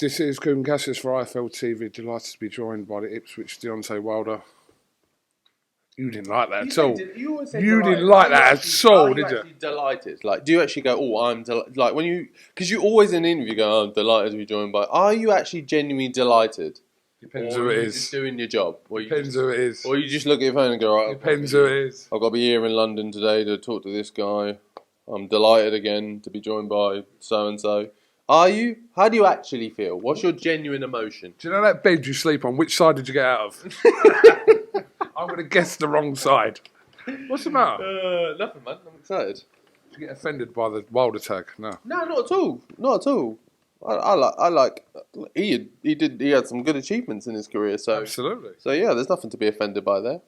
This is KUGAN CASSIUS for IFLTV. Delighted to be joined by the Ipswich Deontay Wilder. You didn't like that at all. You didn't like that at all, did you? Are you actually delighted? Like, do you actually go, oh, I'm delighted? Like, when you... Because you always in an interview go, oh, I'm delighted to be joined by... Are you actually genuinely delighted? Depends who it is. Just doing your job? Depends who it is. Or you just look at your phone and go, right... Depends who it is. I've got to be here in London today to talk to this guy. I'm delighted again to be joined by so-and-so. Are you? How do you actually feel? What's your genuine emotion? Do you know that bed you sleep on? Which side did you get out of? I'm going to guess the wrong side. What's the matter? Nothing, man. I'm excited. Did you get offended by the Wilder tag? No. No, not at all. Not at all. I like. He had some good achievements in his career. So absolutely. So yeah, there's nothing to be offended by there.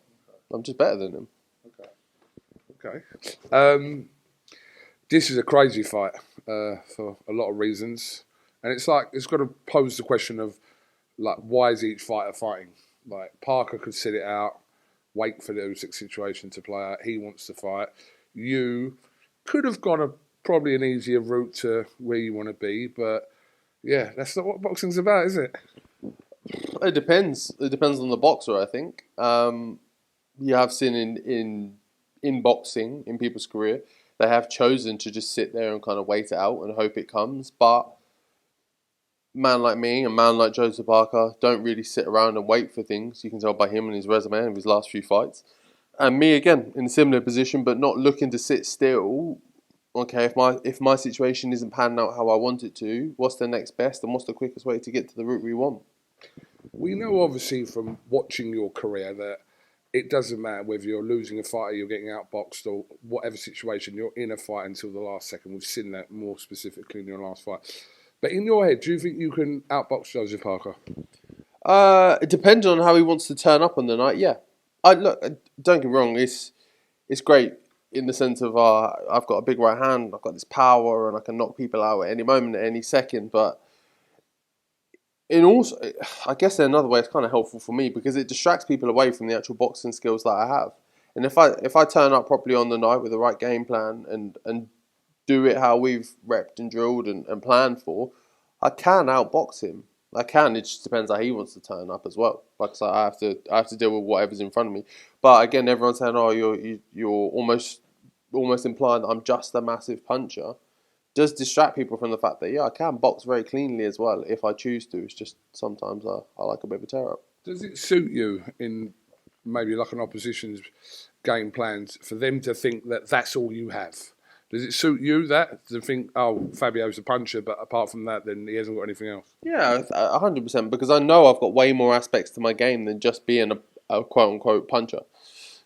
I'm just better than him. Okay. This is a crazy fight for a lot of reasons, and it's got to pose the question of like, why is each fighter fighting? Like, Parker could sit it out, wait for the Usyk situation to play out. He wants to fight. You could have gone probably an easier route to where you want to be, but yeah, that's not what boxing's about, is it? It depends. It depends on the boxer, I think. You have seen in boxing, in people's career, they have chosen to just sit there and kind of wait it out and hope it comes. But a man like me, a man like Joseph Parker, don't really sit around and wait for things. You can tell by him and his resume of his last few fights. And me, again, in a similar position, but not looking to sit still. Okay, if my situation isn't panning out how I want it to, what's the next best and what's the quickest way to get to the route we want? We know, obviously, from watching your career that it doesn't matter whether you're losing a fight or you're getting outboxed or whatever situation, you're in a fight until the last second. We've seen that more specifically in your last fight. But in your head, do you think you can outbox Joseph Parker? It depends on how he wants to turn up on the night, yeah. Look, don't get me wrong, it's great in the sense of I've got a big right hand, I've got this power and I can knock people out at any moment, at any second, but I guess in another way it's kind of helpful for me because it distracts people away from the actual boxing skills that I have. And if I turn up properly on the night with the right game plan and do it how we've repped and drilled and planned for, I can outbox him. I can. It just depends how he wants to turn up as well. Like I said, I have to deal with whatever's in front of me. But again, everyone's saying, "Oh, you're almost implying that I'm just a massive puncher." Does distract people from the fact that, yeah, I can box very cleanly as well if I choose to. It's just sometimes I like a bit of a tear-up. Does it suit you in maybe like an opposition's game plans for them to think that that's all you have? Does it suit you to think, oh, Fabio's a puncher, but apart from that, then he hasn't got anything else? Yeah, 100%, because I know I've got way more aspects to my game than just being a quote-unquote puncher.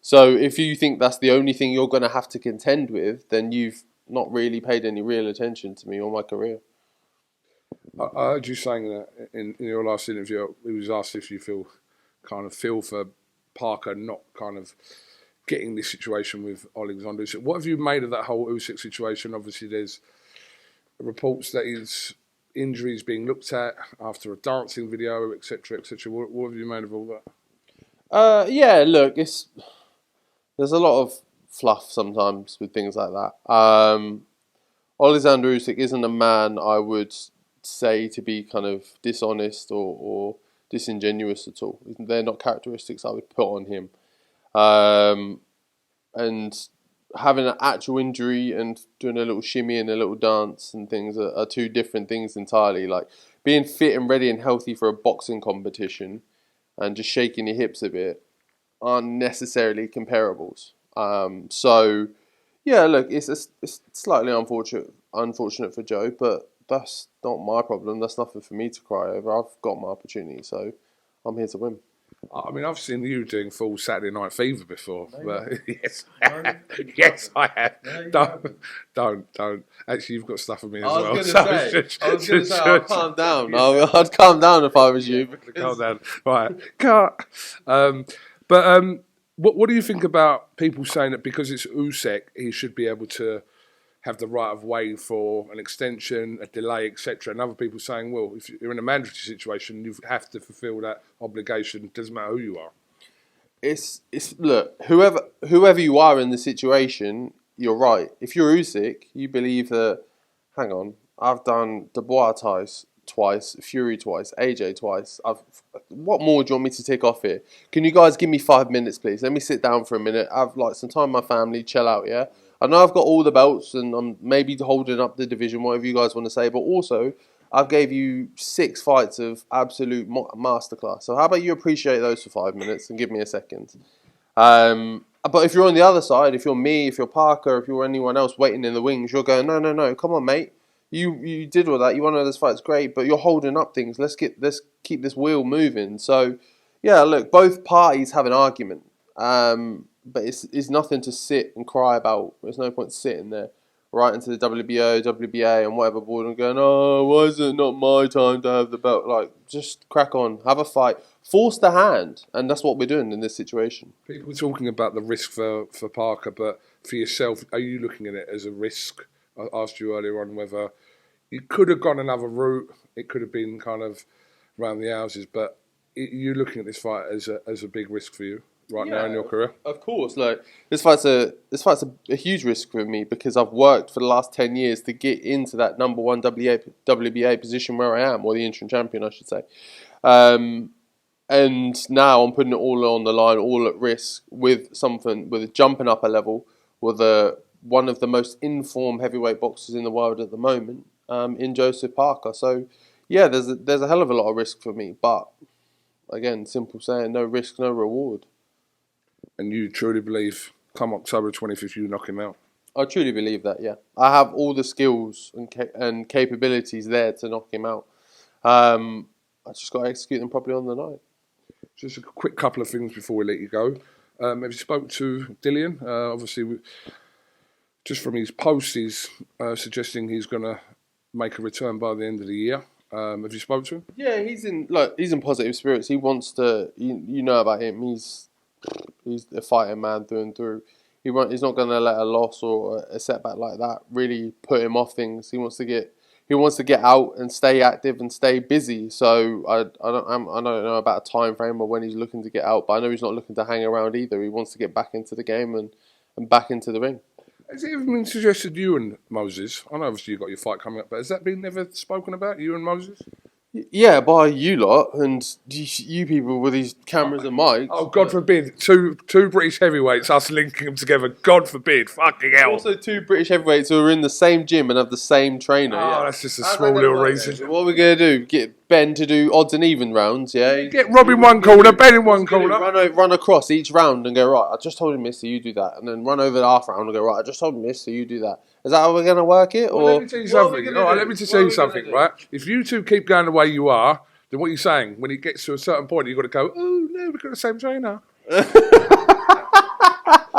So if you think that's the only thing you're going to have to contend with, then you've not really paid any real attention to me or my career. I heard you saying that in your last interview. It was asked if you feel for Parker not kind of getting this situation with Alexander Usyk. What have you made of that whole Usyk situation? Obviously, there's reports that his injury is being looked at after a dancing video, etc., etc. What have you made of all that? Yeah, look, there's a lot of fluff sometimes with things like that. Alexander Usyk isn't a man I would say to be kind of dishonest or disingenuous at all. They're not characteristics I would put on him. And having an actual injury and doing a little shimmy and a little dance and things are two different things entirely. Like being fit and ready and healthy for a boxing competition and just shaking your hips a bit aren't necessarily comparables. So yeah, look, it's slightly unfortunate for Joe, but that's not my problem. That's nothing for me to cry over. I've got my opportunity, so I'm here to win. I mean, I've seen you doing full Saturday Night Fever before. But yes, yes, I have. Don't. Actually, you've got stuff for me as well. I was going to say, I'd calm down. I'd calm down if I was you. Calm down. Right, cut. What do you think about people saying that because it's Usyk, he should be able to have the right of way for an extension, a delay, etc. And other people saying, well, if you're in a mandatory situation, you have to fulfil that obligation. It doesn't matter who you are. Look, whoever you are in the situation, you're right. If you're Usyk, you believe that, hang on, I've done Dubois twice, twice, Fury twice, AJ twice. What more do you want me to tick off here? Can you guys give me 5 minutes, please? Let me sit down for a minute. Have like some time with my family, chill out, yeah? I know I've got all the belts and I'm maybe holding up the division, whatever you guys want to say, but also I've gave you 6 fights of absolute masterclass. So how about you appreciate those for 5 minutes and give me a second? But if you're on the other side, if you're me, if you're Parker, if you're anyone else waiting in the wings, you're going, no, come on, mate. You did all that. You won all those fights, great, but you're holding up things. Let's keep this wheel moving. So, yeah, look, both parties have an argument, but it's nothing to sit and cry about. There's no point sitting there writing to the WBO, WBA, and whatever board and going, oh, why is it not my time to have the belt? Like, just crack on, have a fight, force the hand, and that's what we're doing in this situation. People are talking about the risk for Parker, but for yourself, are you looking at it as a risk? I asked you earlier on whether you could have gone another route. It could have been kind of around the houses, but you're looking at this fight as a big risk for you now in your career. Of course, like this fight's a huge risk for me because I've worked for the last 10 years to get into that number 1 WBA position where I am, or the interim champion, I should say. And now I'm putting it all on the line, all at risk with jumping up a level with one of the most informed heavyweight boxers in the world at the moment, in Joseph Parker. So, yeah, there's a hell of a lot of risk for me. But, again, simple saying, no risk, no reward. And you truly believe, come October 25th, you knock him out? I truly believe that, yeah. I have all the skills and capabilities there to knock him out. I just got to execute them properly on the night. Just a quick couple of things before we let you go. Have you spoke to Dillian? Obviously, just from his posts, he's suggesting he's going to make a return by the end of the year. Have you spoke to him? Yeah, he's in positive spirits. He wants to. You know about him. He's a fighting man through and through. He's not going to let a loss or a setback like that really put him off things. He wants to get out and stay active and stay busy. So I don't know about a time frame or when he's looking to get out, but I know he's not looking to hang around either. He wants to get back into the game and back into the ring. Has it even been suggested you and Moses? I know obviously you've got your fight coming up, but has that been never spoken about, you and Moses? Yeah, by you lot and you people with these cameras and mics. Oh, God forbid. Two British heavyweights, us linking them together. God forbid. Fucking hell. Also 2 British heavyweights who are in the same gym and have the same trainer. Oh, yeah. That's just a small little reason. What are we going to do? Get Ben to do odds and even rounds, yeah? Get Rob in one corner, Ben in one corner. Run across each round and go, right, I just told him this, so you do that. And then run over the half round and go, right, I just told him this, so you do that. Is that how we're going to work it? Well, let me tell you something. All right, let me just tell you something, right? If you two keep going the way you are, then what you're saying, when it gets to a certain point, you've got to go, oh, no, we've got the same trainer.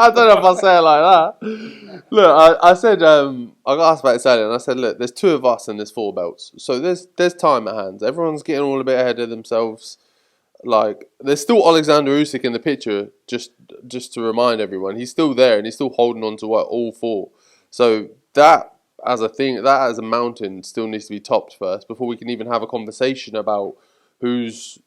I don't know if I say it like that. Look, I said, I got asked about this earlier, and I said, look, there's 2 of us and there's 4 belts. So there's time at hand. Everyone's getting all a bit ahead of themselves. Like, there's still Alexander Usyk in the picture, just to remind everyone. He's still there, and he's still holding on to all 4. So that as a mountain still needs to be topped first before we can even have a conversation about who's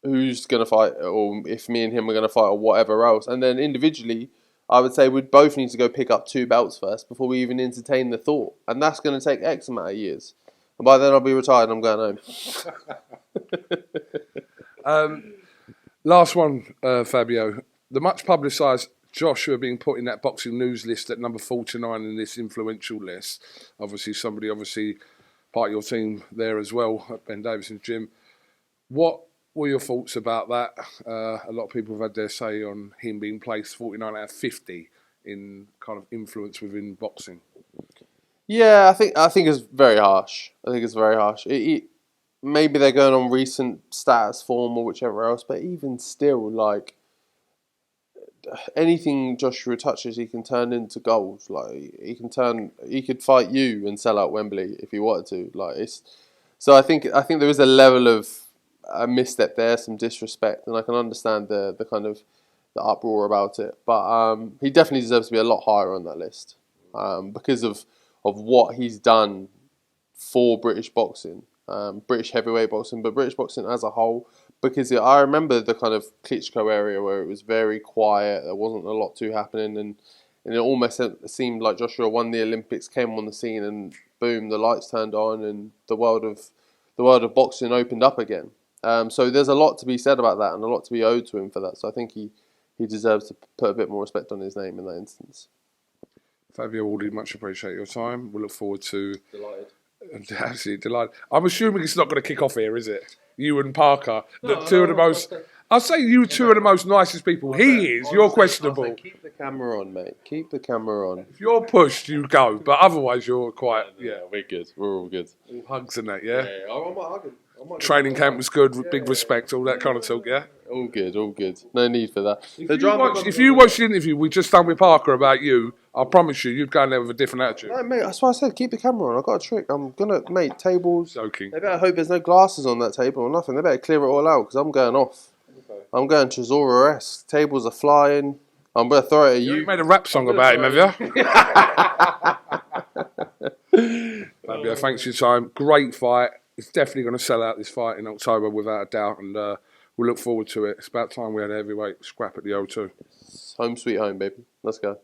going to fight, or if me and him are going to fight, or whatever else. And then individually, I would say we'd both need to go pick up 2 belts first before we even entertain the thought. And that's going to take X amount of years. And by then I'll be retired and I'm going home. Last one, Fabio. The much publicised Joshua being put in that boxing news list at number 49 in this influential list. Obviously, part of your team there as well at Ben Davison's gym. What were your thoughts about that? A lot of people have had their say on him being placed 49 out of 50 in kind of influence within boxing. Yeah, I think it's very harsh. Maybe they're going on recent status form or whichever else, but even still, like, anything Joshua touches, he can turn into gold. Like, he could fight you and sell out Wembley if he wanted to. So I think there is a level of a misstep there, some disrespect, and I can understand the kind of the uproar about it. But he definitely deserves to be a lot higher on that list because of what he's done for British boxing, British heavyweight boxing, but British boxing as a whole. Because I remember the kind of Klitschko area where it was very quiet, there wasn't a lot too happening, and it almost seemed like Joshua won the Olympics, came on the scene, and boom, the lights turned on, and the world the world of boxing opened up again. So there's a lot to be said about that and a lot to be owed to him for that. So I think he deserves to put a bit more respect on his name in that instance. Fabio Wardley, much appreciate your time. We'll look forward to... Delighted. Absolutely delighted. I'm assuming it's not going to kick off here, is it? You and Parker, two of the most... I'll say you two are the most nicest people. He is. You're questionable. Keep the camera on, mate. Keep the camera on. If you're pushed, you go. But otherwise, you're quite... Yeah, we're good. We're all good. All hugs and that, yeah? Yeah, I might hug him. Training camp was good, big respect, all that kind of talk, yeah? All good, all good. No need for that. If you watch the interview we just done with Parker about you, I promise you'd go in there with a different attitude. No, mate, that's why I said keep the camera on. I've got a trick. I'm going to, mate, tables. Joking. They better hope there's no glasses on that table or nothing. They better clear it all out because I'm going off. Okay. I'm going Chisora-esque. Tables are flying. I'm going to throw it at you. You made a rap song about him, have you? Fabio, thanks for your time. Great fight. It's definitely going to sell out this fight in October without a doubt, and we'll look forward to it. It's about time we had a heavyweight scrap at the O2. Home sweet home, baby. Let's go.